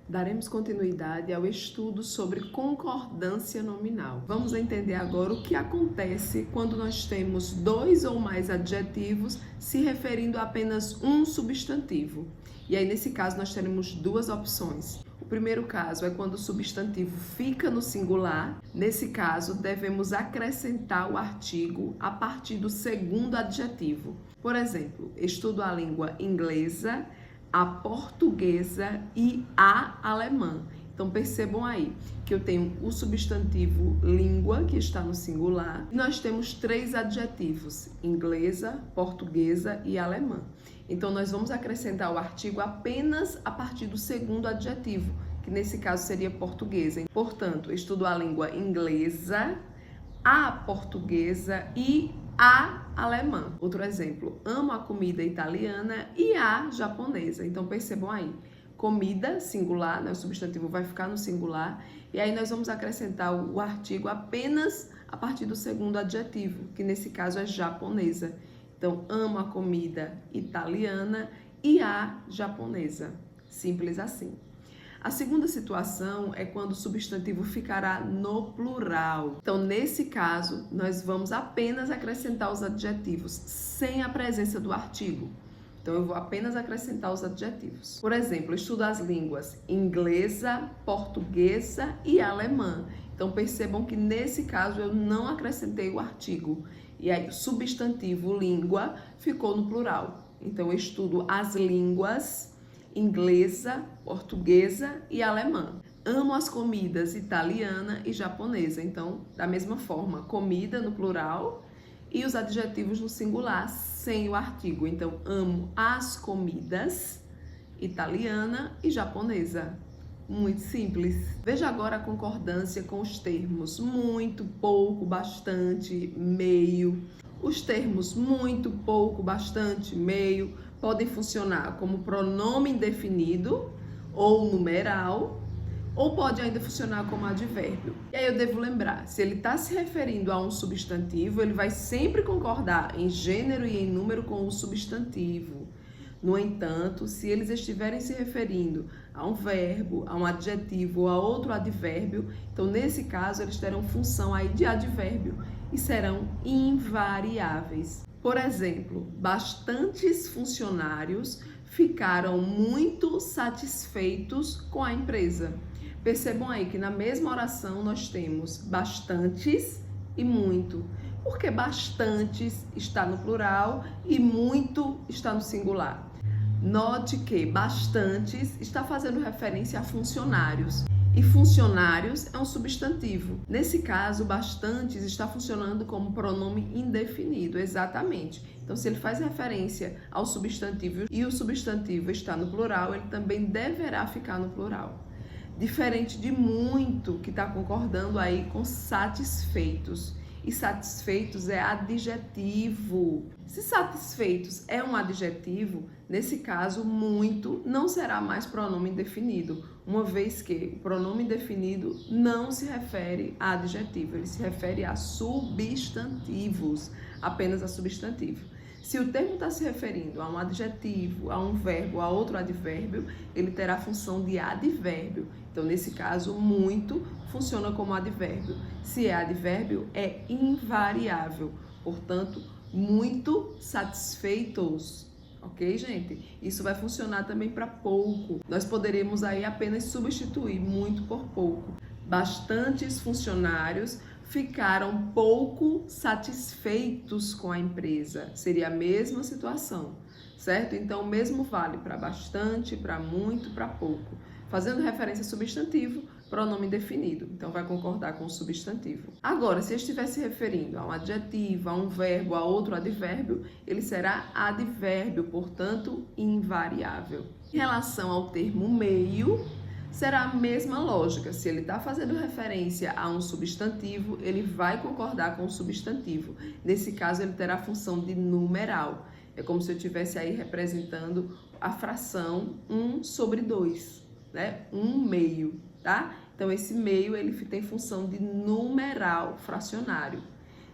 Daremos continuidade ao estudo sobre concordância nominal. Vamos entender agora o que acontece quando nós temos dois ou mais adjetivos se referindo a apenas um substantivo. E aí, nesse caso, nós teremos duas opções. O primeiro caso é quando o substantivo fica no singular. Nesse caso, devemos acrescentar o artigo a partir do segundo adjetivo. Por exemplo, estudo a língua inglesa, a portuguesa e a alemã. Então percebam aí que eu tenho o substantivo língua, que está no singular, e nós temos três adjetivos: inglesa, portuguesa e alemã. Então nós vamos acrescentar o artigo apenas a partir do segundo adjetivo, que nesse caso seria portuguesa. Portanto, estudo a língua inglesa, a portuguesa e a alemã. Outro exemplo, amo a comida italiana e a japonesa. Então percebam aí, comida, singular, né? O substantivo vai ficar no singular, e aí nós vamos acrescentar o artigo apenas a partir do segundo adjetivo, que nesse caso é japonesa. Então, amo a comida italiana e a japonesa. Simples assim. A segunda situação é quando o substantivo ficará no plural. Então, nesse caso, nós vamos apenas acrescentar os adjetivos sem a presença do artigo. Então, eu vou apenas acrescentar os adjetivos. Por exemplo, eu estudo as línguas inglesa, portuguesa e alemã. Então, percebam que nesse caso eu não acrescentei o artigo. E aí, o substantivo língua ficou no plural. Então, eu estudo as línguas inglesa, portuguesa e alemã. Amo as comidas italiana e japonesa. Então, da mesma forma, comida no plural e os adjetivos no singular, sem o artigo. Então, amo as comidas italiana e japonesa. Muito simples. Veja agora a concordância com os termos muito, pouco, bastante, meio. Os termos muito, pouco, bastante, meio podem funcionar como pronome indefinido ou numeral, ou pode ainda funcionar como advérbio. E aí eu devo lembrar, se ele está se referindo a um substantivo, ele vai sempre concordar em gênero e em número com o substantivo. No entanto, se eles estiverem se referindo a um verbo, a um adjetivo ou a outro advérbio, então nesse caso eles terão função aí de advérbio e serão invariáveis. Por exemplo, bastantes funcionários ficaram muito satisfeitos com a empresa. Percebam aí que na mesma oração nós temos bastantes e muito. Porque bastantes está no plural e muito está no singular. Note que bastantes está fazendo referência a funcionários. E funcionários é um substantivo. Nesse caso, bastantes está funcionando como pronome indefinido, exatamente. Então, se ele faz referência ao substantivo e o substantivo está no plural, ele também deverá ficar no plural. Diferente de muito, que está concordando aí com satisfeitos. E satisfeitos é adjetivo. Se satisfeitos é um adjetivo, nesse caso, muito não será mais pronome indefinido, uma vez que o pronome indefinido não se refere a adjetivo, ele se refere a substantivos, apenas a substantivo. Se o termo está se referindo a um adjetivo, a um verbo, a outro advérbio, ele terá a função de advérbio. Então, nesse caso, muito funciona como advérbio. Se é advérbio, é invariável. Portanto, muito satisfeitos. Ok, gente? Isso vai funcionar também para pouco. Nós poderíamos aí apenas substituir muito por pouco. Bastantes funcionários ficaram pouco satisfeitos com a empresa. Seria a mesma situação, certo? Então, o mesmo vale para bastante, para muito, para pouco. Fazendo referência a substantivo, pronome indefinido. Então, vai concordar com o substantivo. Agora, se estiver se referindo a um adjetivo, a um verbo, a outro advérbio, ele será advérbio, portanto, invariável. Em relação ao termo meio, será a mesma lógica. Se ele está fazendo referência a um substantivo, ele vai concordar com o substantivo. Nesse caso, ele terá a função de numeral. É como se eu estivesse aí representando a fração 1 sobre 2, né? 1 meio, tá? Então, esse meio, ele tem função de numeral, fracionário.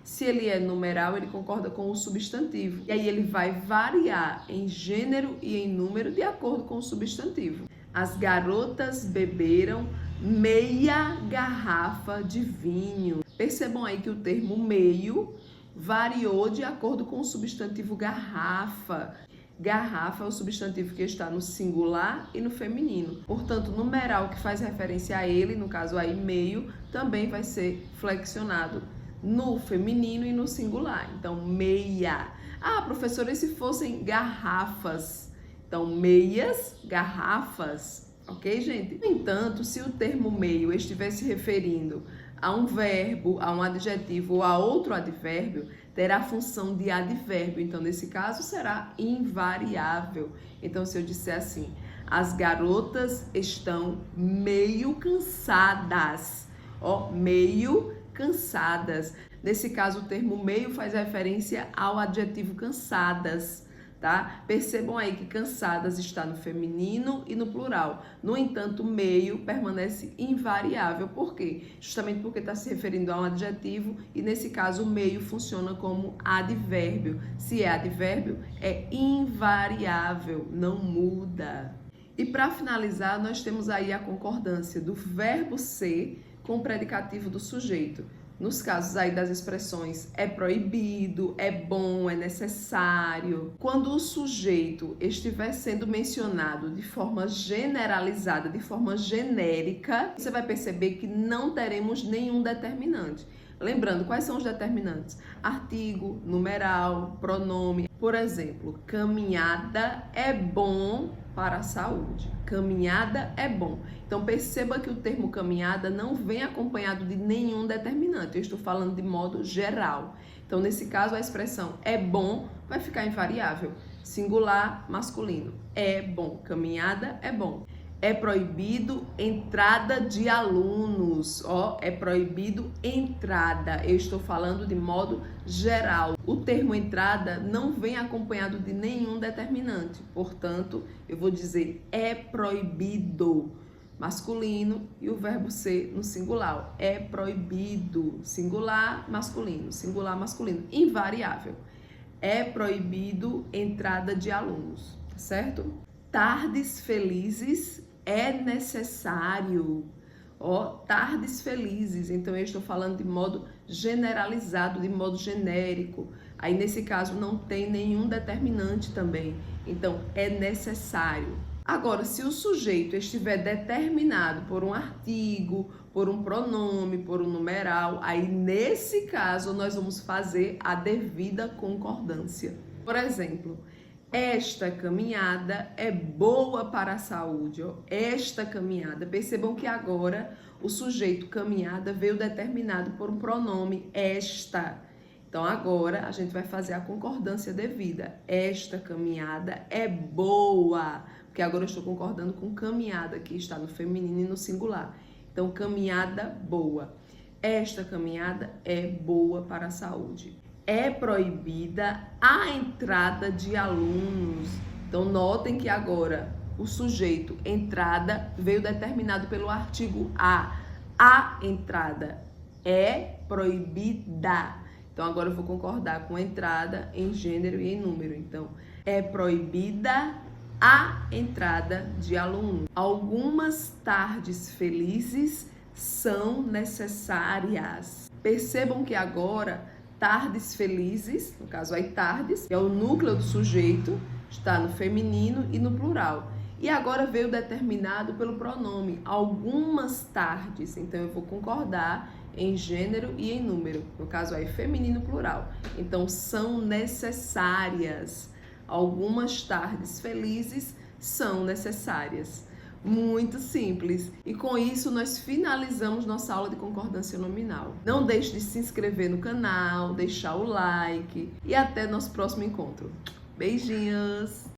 Se ele é numeral, ele concorda com o substantivo. E aí, ele vai variar em gênero e em número de acordo com o substantivo. As garotas beberam meia garrafa de vinho. Percebam aí que o termo meio variou de acordo com o substantivo garrafa. Garrafa é o substantivo que está no singular e no feminino. Portanto, o numeral que faz referência a ele, no caso aí meio, também vai ser flexionado no feminino e no singular. Então, meia. Ah, professora, e se fossem garrafas? Então, meias, garrafas. Ok, gente? No entanto, se o termo meio estivesse referindo a um verbo, a um adjetivo ou a outro advérbio, terá a função de advérbio. Então, nesse caso, será invariável. Então, se eu disser assim, as garotas estão meio cansadas. Ó, meio cansadas. Nesse caso, o termo meio faz referência ao adjetivo cansadas. Tá? Percebam aí que cansadas está no feminino e no plural. No entanto, meio permanece invariável. Por quê? Justamente porque está se referindo a um adjetivo e, nesse caso, o meio funciona como advérbio. Se é advérbio, é invariável, não muda. E para finalizar, nós temos aí a concordância do verbo ser com o predicativo do sujeito. Nos casos aí das expressões é proibido, é bom, é necessário. Quando o sujeito estiver sendo mencionado de forma generalizada, de forma genérica, você vai perceber que não teremos nenhum determinante. Lembrando, quais são os determinantes? Artigo, numeral, pronome. Por exemplo, caminhada é bom para a saúde. Caminhada é bom. Então, perceba que o termo caminhada não vem acompanhado de nenhum determinante. Eu estou falando de modo geral. Então, nesse caso, a expressão é bom vai ficar invariável. Singular, masculino. É bom. Caminhada é bom. É proibido entrada de alunos. Ó, é proibido entrada. Eu estou falando de modo geral. O termo entrada não vem acompanhado de nenhum determinante. Portanto, eu vou dizer é proibido. Masculino e o verbo ser no singular. É proibido. Singular, masculino. Singular, masculino. Invariável. É proibido entrada de alunos. Certo? Tardes felizes é necessário. Ó, tardes felizes. Então, eu estou falando de modo generalizado, de modo genérico. Aí, nesse caso, não tem nenhum determinante também. Então, é necessário. Agora, se o sujeito estiver determinado por um artigo, por um pronome, por um numeral, aí, nesse caso, nós vamos fazer a devida concordância. Por exemplo, esta caminhada é boa para a saúde. Ó. Esta caminhada. Percebam que agora o sujeito caminhada veio determinado por um pronome esta. Então agora a gente vai fazer a concordância devida. Esta caminhada é boa. Porque agora eu estou concordando com caminhada, que está no feminino e no singular. Então, caminhada boa. Esta caminhada é boa para a saúde. É proibida a entrada de alunos. Então, notem que agora o sujeito entrada veio determinado pelo artigo a. A entrada é proibida. Então, agora eu vou concordar com entrada em gênero e em número. Então, é proibida a entrada de aluno. Algumas tardes felizes são necessárias. Percebam que agora tardes felizes, no caso aí tardes, que é o núcleo do sujeito, está no feminino e no plural. E agora veio determinado pelo pronome algumas tardes. Então eu vou concordar em gênero e em número. No caso aí feminino plural. Então são necessárias. Algumas tardes felizes são necessárias. Muito simples. E com isso nós finalizamos nossa aula de concordância nominal. Não deixe de se inscrever no canal, deixar o like e até nosso próximo encontro. Beijinhos!